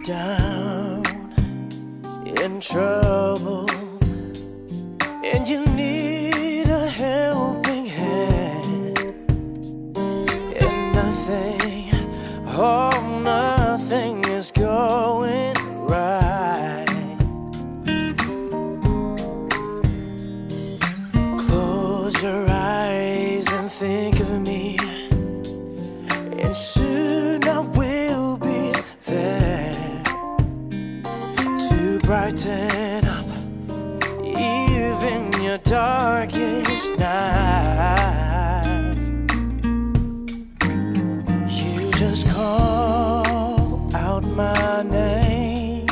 down in trouble and you need a helping hand, and nothing, oh, nothing is going right. Close your eyes and think of me, and soon I will be there to brighten up even your darkest night. You just call out my name,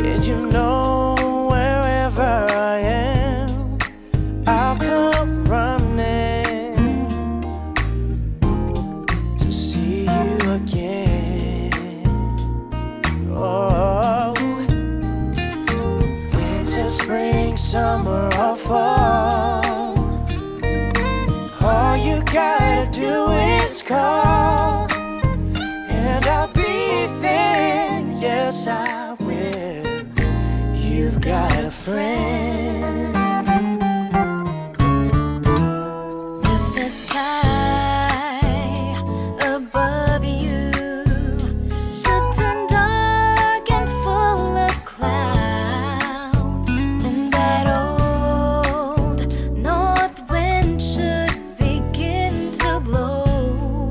and you know wherever I am, I'll come running to see you again. Oh, winter, spring, summer, or fall, all you gotta do is call, and I'll be there. Yes, I will. You've got a friend. If the sky above you should turn dark and full of clouds, and that old north wind should begin to blow,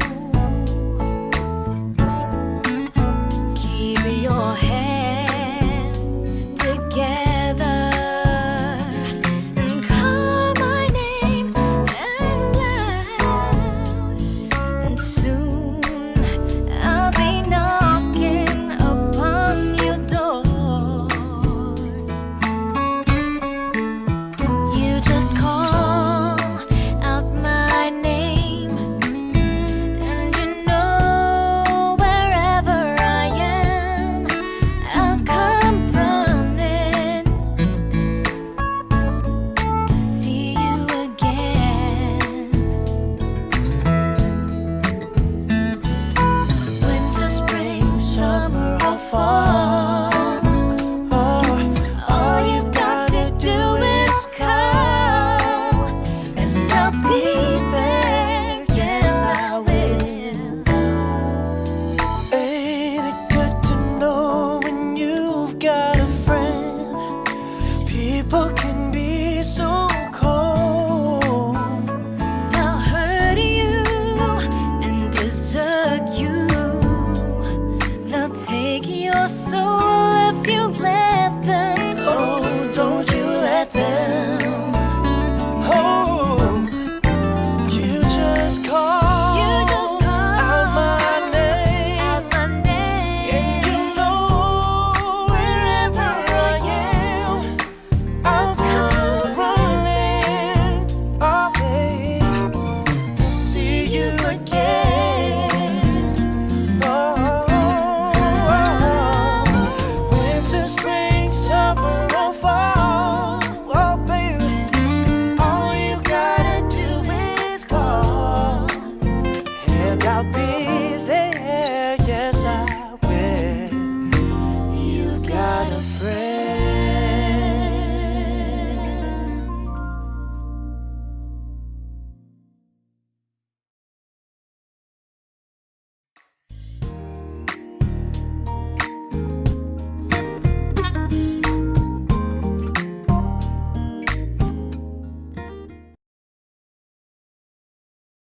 keep your hand together and call my name out loud, and soon I'll be knocking upon your door. You just call out my name, and you know wherever I am, I'll come running to see you again. Winter, spring, summer, or fall, all you've got to do is call, and I'll be there. Yes, I will. Ain't it good to know when you've got a friend? People can